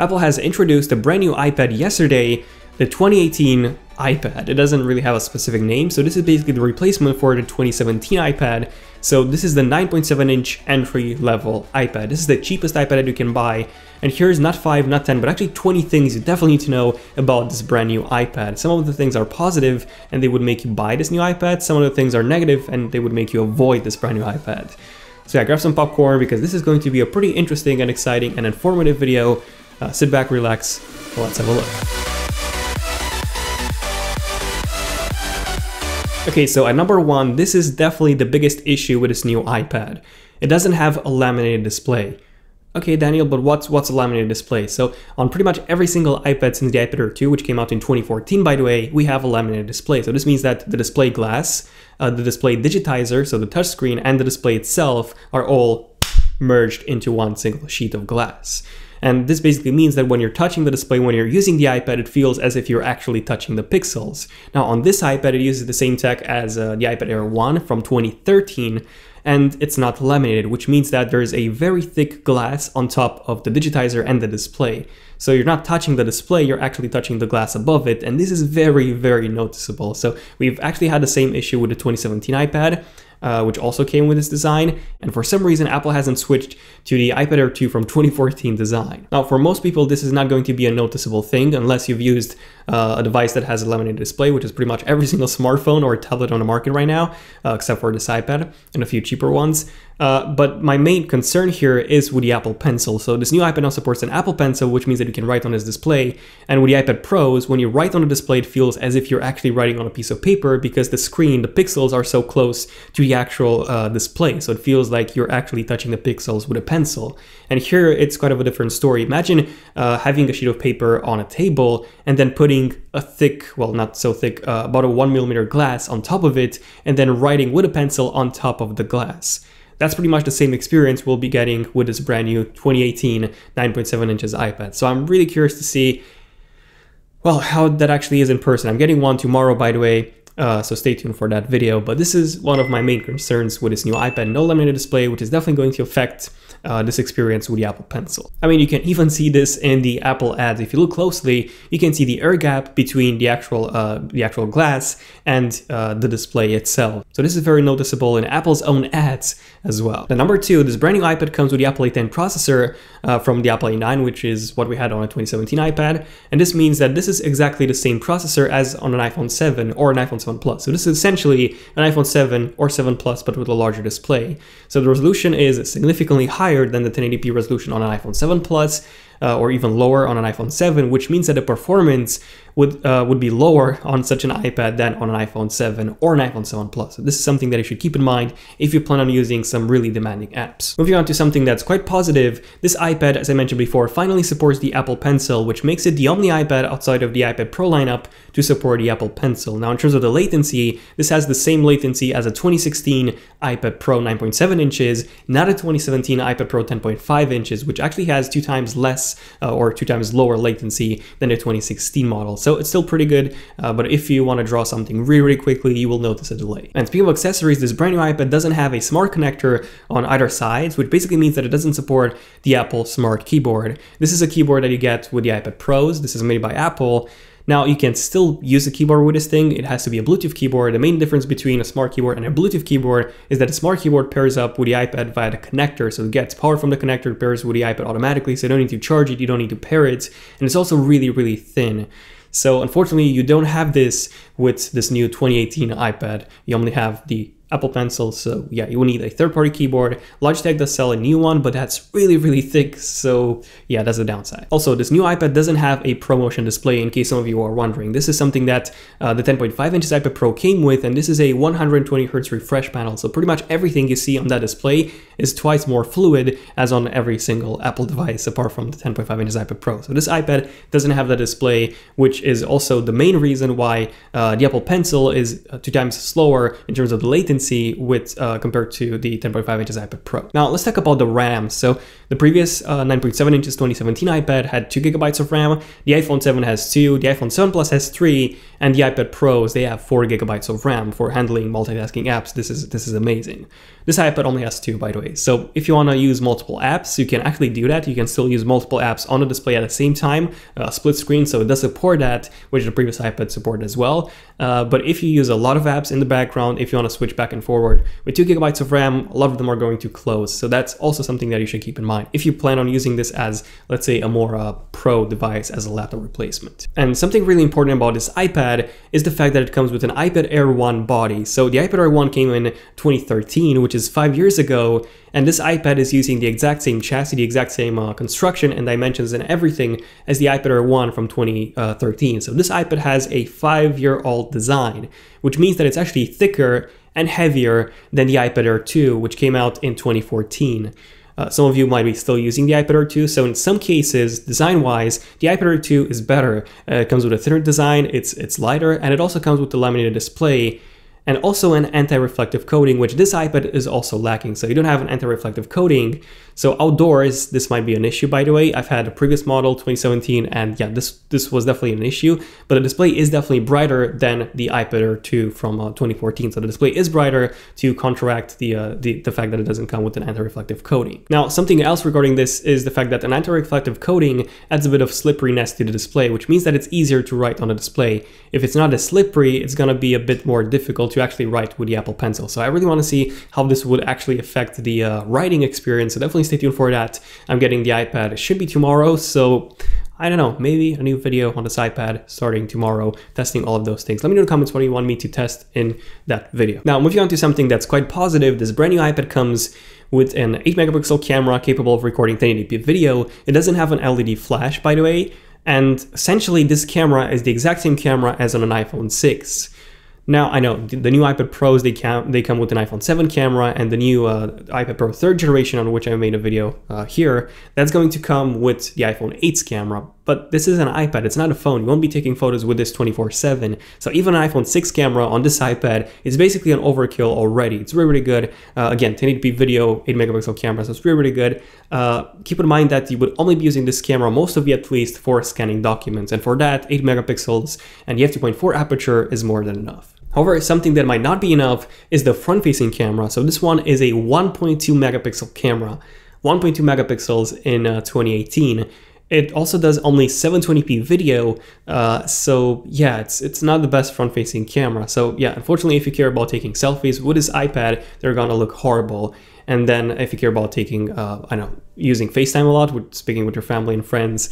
Apple has introduced a brand new iPad yesterday, the 2018 iPad. It doesn't really have a specific name, so this is basically the replacement for the 2017 iPad. So this is the 9.7-inch entry-level iPad. This is the cheapest iPad that you can buy, and here's not 5, not 10, but actually 20 things you definitely need to know about this brand new iPad. Some of the things are positive, and they would make you buy this new iPad. Some of the things are negative, and they would make you avoid this brand new iPad. So yeah, grab some popcorn, because this is going to be a pretty interesting and exciting and informative video. Sit back, relax, let's have a look. Okay, so at number 1, this is definitely the biggest issue with this new iPad. It doesn't have a laminated display. Okay, Daniel, but what's a laminated display? So on pretty much every single iPad since the iPad Air 2, which came out in 2014, by the way, we have a laminated display. So this means that the display glass, the display digitizer, so the touchscreen, and the display itself are all merged into one single sheet of glass. And this basically means that when you're touching the display, when you're using the iPad, it feels as if you're actually touching the pixels. Now on this iPad, it uses the same tech as the iPad Air 1 from 2013, and it's not laminated, which means that there's a very thick glass on top of the digitizer and the display. So you're not touching the display, you're actually touching the glass above it, and this is very, very noticeable. So we've actually had the same issue with the 2017 iPad, which also came with this design, and for some reason Apple hasn't switched to the iPad Air 2 from 2014 design. Now for most people this is not going to be a noticeable thing unless you've used a device that has a laminated display, which is pretty much every single smartphone or tablet on the market right now, except for this iPad and a few cheaper ones. But my main concern here is with the Apple Pencil. So this new iPad now supports an Apple Pencil, which means that you can write on this display. And with the iPad Pros, when you write on the display, it feels as if you're actually writing on a piece of paper because the screen, the pixels are so close to the actual display. So it feels like you're actually touching the pixels with a pencil. And here it's quite of a different story. Imagine having a sheet of paper on a table and then putting a thick, well, not so thick, about a 1mm glass on top of it, and then writing with a pencil on top of the glass. That's pretty much the same experience we'll be getting with this brand new 2018 9.7 inches iPad. So I'm really curious to see, well, how that actually is in person. I'm getting one tomorrow, by the way, so stay tuned for that video. But this is one of my main concerns with this new iPad. No laminated display, which is definitely going to affect this experience with the Apple Pencil. I mean, you can even see this in the Apple ads. If you look closely, you can see the air gap between the actual glass and the display itself. So this is very noticeable in Apple's own ads as well. Then number 2, this brand new iPad comes with the Apple A10 processor from the Apple A9, which is what we had on a 2017 iPad. And this means that this is exactly the same processor as on an iPhone 7 or an iPhone 7 Plus. So this is essentially an iPhone 7 or 7 Plus, but with a larger display. So the resolution is significantly higher than the 1080p resolution on an iPhone 7 Plus, or even lower on an iPhone 7, which means that the performance would be lower on such an iPad than on an iPhone 7 or an iPhone 7 Plus. So this is something that you should keep in mind if you plan on using some really demanding apps. Moving on to something that's quite positive, this iPad, as I mentioned before, finally supports the Apple Pencil, which makes it the only iPad outside of the iPad Pro lineup to support the Apple Pencil. Now in terms of the latency, this has the same latency as a 2016 iPad Pro 9.7 inches, not a 2017 iPad Pro 10.5 inches, which actually has 2 times less or 2 times lower latency than the 2016 model. So it's still pretty good, but if you want to draw something really quickly, you will notice a delay. And speaking of accessories, this brand new iPad doesn't have a smart connector on either sides, which basically means that it doesn't support the Apple Smart Keyboard. This is a keyboard that you get with the iPad Pros. This is made by Apple. Now you can still use a keyboard with this thing. It has to be a Bluetooth keyboard. The main difference between a smart keyboard and a Bluetooth keyboard is that the smart keyboard pairs up with the iPad via the connector. So it gets power from the connector, pairs with the iPad automatically. So you don't need to charge it, you don't need to pair it. And it's also really thin. So unfortunately, you don't have this with this new 2018 iPad. You only have the Apple Pencil, so yeah, you will need a third-party keyboard. Logitech does sell a new one, but that's really thick, so yeah, that's the downside. Also, this new iPad doesn't have a ProMotion display, in case some of you are wondering. This is something that the 10.5 inches iPad Pro came with, and this is a 120Hz refresh panel, so pretty much everything you see on that display is twice more fluid as on every single Apple device, apart from the 10.5 inches iPad Pro. So this iPad doesn't have that display, which is also the main reason why the Apple Pencil is 2 times slower in terms of the latency latency with compared to the 10.5 inches iPad Pro. Now let's talk about the RAM. So the previous 9.7 inches 2017 iPad had 2 GB of RAM, the iPhone 7 has 2, the iPhone 7 Plus has 3, and the iPad Pros, they have 4 GB of RAM for handling multitasking apps. This is amazing. This iPad only has 2, by the way. So if you want to use multiple apps, you can actually do that. You can still use multiple apps on the display at the same time, split screen, so it does support that, which the previous iPad supported as well. But if you use a lot of apps in the background, if you want to switch back and forward, with 2 GB of RAM, a lot of them are going to close. So that's also something that you should keep in mind if you plan on using this as, let's say, a more pro device as a laptop replacement. And something really important about this iPad is the fact that it comes with an iPad Air 1 body. So the iPad Air 1 came in 2013, which is 5 years ago, and this iPad is using the exact same chassis, the exact same construction and dimensions and everything as the iPad Air 1 from 2013. So this iPad has a 5-year-old design, which means that it's actually thicker and heavier than the iPad Air 2, which came out in 2014. Some of you might be still using the iPad Air 2, so in some cases, design-wise, the iPad Air 2 is better. It comes with a thinner design, it's lighter, and it also comes with the laminated display, and also an anti-reflective coating, which this iPad is also lacking. So you don't have an anti-reflective coating. So outdoors, this might be an issue, by the way. I've had a previous model, 2017, and yeah, this was definitely an issue, but the display is definitely brighter than the iPad Air 2 from 2014. So the display is brighter to counteract the fact that it doesn't come with an anti-reflective coating. Now, something else regarding this is the fact that an anti-reflective coating adds a bit of slipperiness to the display, which means that it's easier to write on the display. If it's not as slippery, it's gonna be a bit more difficult to actually write with the Apple Pencil. So I really want to see how this would actually affect the writing experience. So definitely stay tuned for that. I'm getting the iPad. It should be tomorrow. So I don't know, maybe a new video on this iPad starting tomorrow, testing all of those things. Let me know in the comments what you want me to test in that video. Now, moving on to something that's quite positive. This brand new iPad comes with an 8 megapixel camera capable of recording 1080p video. It doesn't have an LED flash, by the way. And essentially, this camera is the exact same camera as on an iPhone 6. Now, I know the new iPad Pros, they come with an iPhone 7 camera, and the new iPad Pro 3rd generation, on which I made a video here, that's going to come with the iPhone 8's camera. But this is an iPad, it's not a phone. You won't be taking photos with this 24/7. So even an iPhone 6 camera on this iPad is basically an overkill already. It's really, really good. Again, 1080p video, 8 megapixel camera, so it's really, really good. Keep in mind that you would only be using this camera, most of you at least, for scanning documents. And for that, 8 megapixels and the f2.4 aperture is more than enough. However, something that might not be enough is the front-facing camera. So this one is a 1.2 megapixel camera, 1.2 megapixels in 2018. It also does only 720p video, so yeah, it's not the best front-facing camera. So yeah, unfortunately, if you care about taking selfies with this iPad, they're gonna look horrible. And then if you care about taking, I know, using FaceTime a lot, speaking with your family and friends,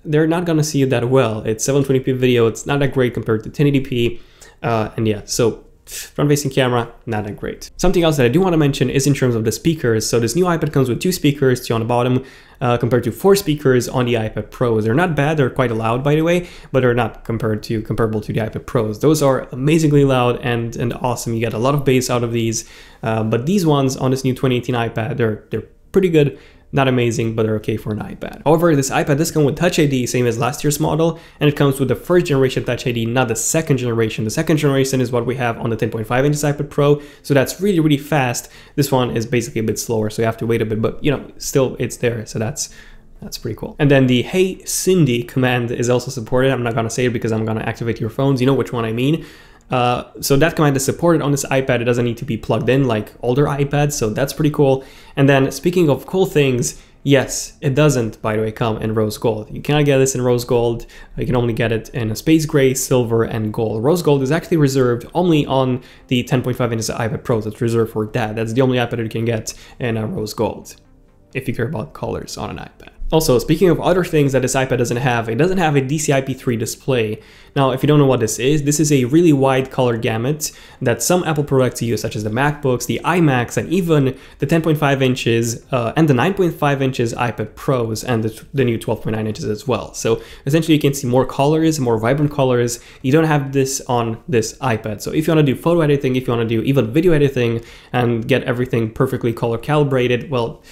they're not gonna see you that well. It's 720p video, it's not that great compared to 1080p. And yeah, so front-facing camera, not that great. Something else that I do want to mention is in terms of the speakers. So this new iPad comes with 2 speakers, 2 on the bottom, compared to 4 speakers on the iPad Pros. They're not bad, they're quite loud, by the way, but they're not comparable to the iPad Pros. Those are amazingly loud and awesome. You get a lot of bass out of these, but these ones on this new 2018 iPad, they're pretty good. Not amazing, but they're okay for an iPad. However, this iPad does come with Touch ID, same as last year's model, and it comes with the 1st generation Touch ID, not the 2nd generation. The 2nd generation is what we have on the 10.5 inches iPad Pro, so that's really, really fast. This one is basically a bit slower, so you have to wait a bit, but you know, still it's there, so that's pretty cool. And then the Hey Cindy command is also supported. I'm not gonna say it because I'm gonna activate your phones. You know which one I mean. So that command is supported on this iPad. It doesn't need to be plugged in like older iPads, so that's pretty cool. And then speaking of cool things, yes, it doesn't, by the way, come in rose gold. You cannot get this in rose gold. You can only get it in a space gray, silver, and gold. Rose gold is actually reserved only on the 10.5 inches iPad Pros. It's reserved for that. That's the only iPad you can get in rose gold, if you care about colors on an iPad. Also, speaking of other things that this iPad doesn't have, it doesn't have a Dci P3 display. Now, if you don't know what this is a really wide color gamut that some Apple products use, such as the MacBooks, the iMacs, and even the 10.5 inches and the 9.5 inches iPad Pros and the new 12.9 inches as well. So essentially, you can see more colors, more vibrant colors. You don't have this on this iPad. So if you want to do photo editing, if you want to do even video editing and get everything perfectly color calibrated, well,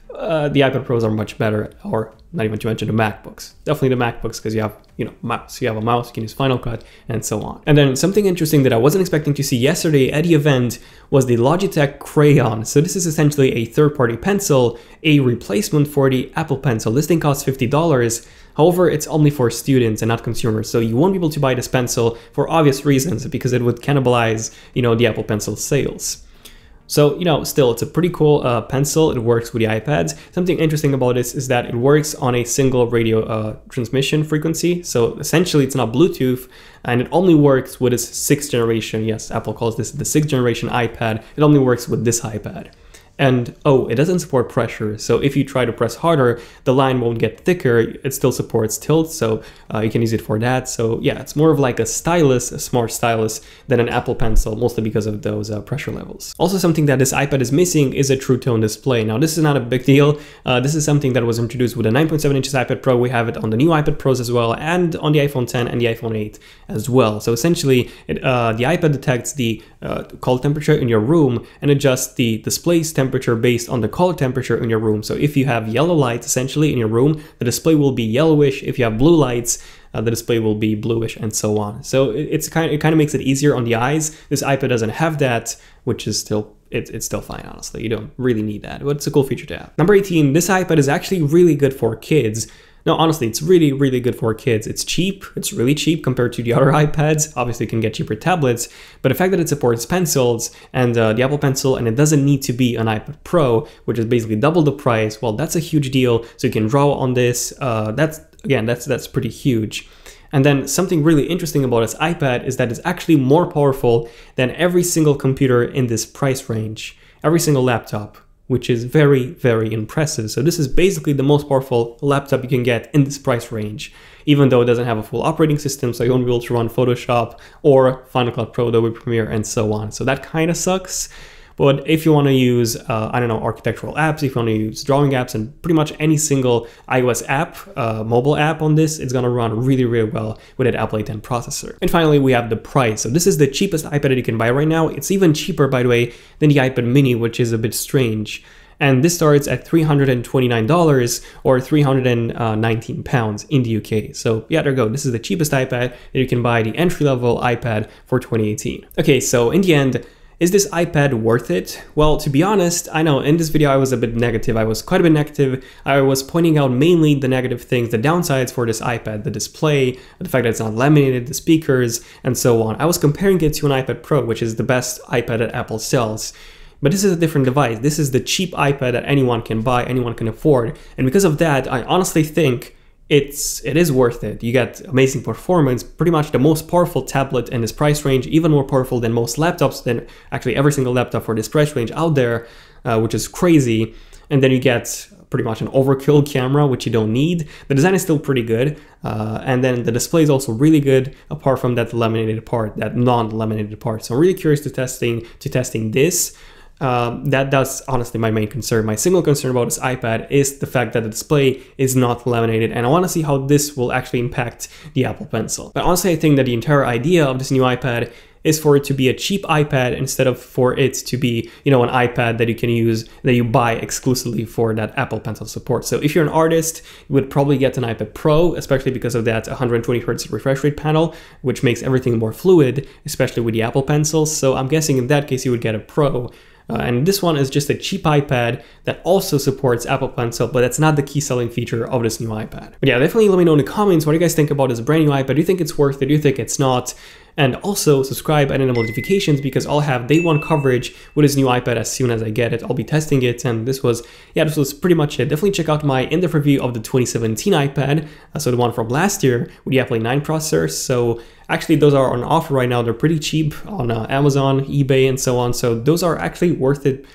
the iPad Pros are much better, or not even to mention the MacBooks. Definitely the MacBooks, because you have, mouse. You have a mouse, you can use Final Cut, and so on. And then something interesting that I wasn't expecting to see yesterday at the event was the Logitech Crayon. So this is essentially a third-party pencil, a replacement for the Apple Pencil. This thing costs $50. However, it's only for students and not consumers. So you won't be able to buy this pencil for obvious reasons, because it would cannibalize, the Apple Pencil sales. So, still, it's a pretty cool pencil. It works with the iPads. Something interesting about this is that it works on a single radio transmission frequency. So essentially, it's not Bluetooth, and it only works with its 6th generation. Yes, Apple calls this the 6th generation iPad. It only works with this iPad. And it doesn't support pressure. So if you try to press harder, the line won't get thicker. It still supports tilt, so you can use it for that. So yeah, it's more of like a stylus, a smart stylus, than an Apple Pencil, mostly because of those pressure levels. Also, something that this iPad is missing is a True Tone display. Now, this is not a big deal. This is something that was introduced with a 9.7 inches iPad Pro. We have it on the new iPad Pros as well, and on the iPhone 10 and the iPhone 8 as well. So essentially, the iPad detects the color temperature in your room and adjusts the display's temperature based on the color temperature in your room. So if you have yellow lights essentially in your room, the display will be yellowish. If you have blue lights, the display will be bluish, and so on. So it kind of makes it easier on the eyes. This iPad doesn't have that, which is still it's still fine, honestly. You don't really need that, but it's a cool feature to have. Number 18, this iPad is actually really good for kids. No, honestly, it's really, really good for kids. It's cheap. It's really cheap compared to the other iPads. Obviously, you can get cheaper tablets, but the fact that it supports pencils and the Apple Pencil, and it doesn't need to be an iPad Pro, which is basically double the price, well, that's a huge deal. So you can draw on this. That's pretty huge. And then something really interesting about this iPad is that it's actually more powerful than every single computer in this price range, every single laptop, which is very, very impressive. So this is basically the most powerful laptop you can get in this price range, even though it doesn't have a full operating system, so you won't be able to run Photoshop or Final Cut Pro, Adobe Premiere, and so on. So that kind of sucks. But if you want to use, architectural apps, if you want to use drawing apps, and pretty much any single iOS app, mobile app on this, it's going to run really, really well with an Apple A10 processor. And finally, we have the price. So this is the cheapest iPad that you can buy right now. It's even cheaper, by the way, than the iPad mini, which is a bit strange. And this starts at $329 or £319 in the UK. So yeah, there you go. This is the cheapest iPad that you can buy, the entry-level iPad for 2018. Okay, so in the end, is this iPad worth it? Well, to be honest, I know in this video I was a bit negative. I was quite a bit negative. I was pointing out mainly the negative things, the downsides for this iPad, the display, the fact that it's not laminated, the speakers, and so on. I was comparing it to an iPad Pro, which is the best iPad that Apple sells. But this is a different device. This is the cheap iPad that anyone can buy, anyone can afford. And because of that, I honestly think it is worth it. You get amazing performance, pretty much the most powerful tablet in this price range, even more powerful than most laptops, than actually every single laptop for this price range out there, which is crazy. And then you get pretty much an overkill camera, which you don't need. The design is still pretty good. And then the display is also really good, apart from that laminated part, that non-laminated part. So I'm really curious to testing this. That's honestly my main concern. My single concern about this iPad is the fact that the display is not laminated, and I want to see how this will actually impact the Apple Pencil. But honestly, I think that the entire idea of this new iPad is for it to be a cheap iPad instead of for it to be, an iPad that you can use, that you buy exclusively for that Apple Pencil support. So if you're an artist, you would probably get an iPad Pro, especially because of that 120 Hz refresh rate panel, which makes everything more fluid, especially with the Apple Pencil. So I'm guessing in that case you would get a Pro. And this one is just a cheap iPad that also supports Apple Pencil, but that's not the key selling feature of this new iPad. But yeah, definitely let me know in the comments what you guys think about this brand new iPad. Do you think it's worth it? Do you think it's not? And also subscribe and enable notifications, because I'll have day one coverage with this new iPad as soon as I get it. I'll be testing it, and this was pretty much it. Definitely check out my in-depth review of the 2017 iPad, so the one from last year with the Apple A9 processor. So actually those are on offer right now. They're pretty cheap on Amazon, eBay, and so on. So those are actually worth it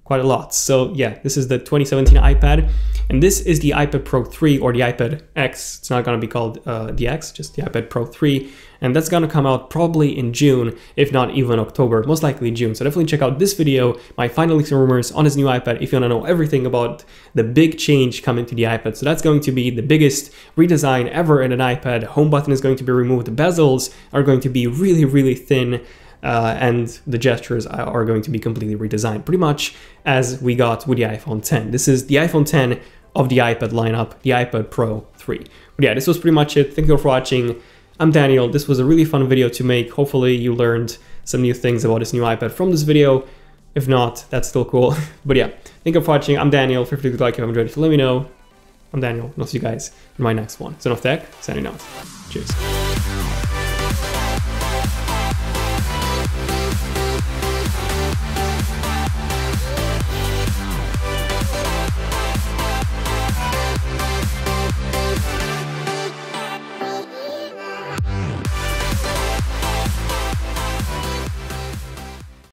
quite a lot. So yeah, this is the 2017 iPad, and this is the iPad Pro 3 or the iPad X. It's not going to be called the X, just the iPad Pro 3, and that's going to come out probably in June, if not even October, most likely June. So definitely check out this video, my final leaks and rumors on this new iPad, if you want to know everything about the big change coming to the iPad. So that's going to be the biggest redesign ever in an iPad. Home button is going to be removed. The bezels are going to be really, really thin. and the gestures are going to be completely redesigned, pretty much as we got with the iPhone 10. This is the iPhone 10 of the iPad lineup, the iPad Pro 3. But yeah, this was pretty much it. Thank you for watching. I'm Daniel. This was a really fun video to make. Hopefully you learned some new things about this new iPad from this video. If not, that's still cool. But yeah, thank you for watching. I'm Daniel. Feel free to like if you enjoyed it. Let me know. I'm Daniel, and I'll see you guys in my next one. Son of Tech, signing out. Cheers.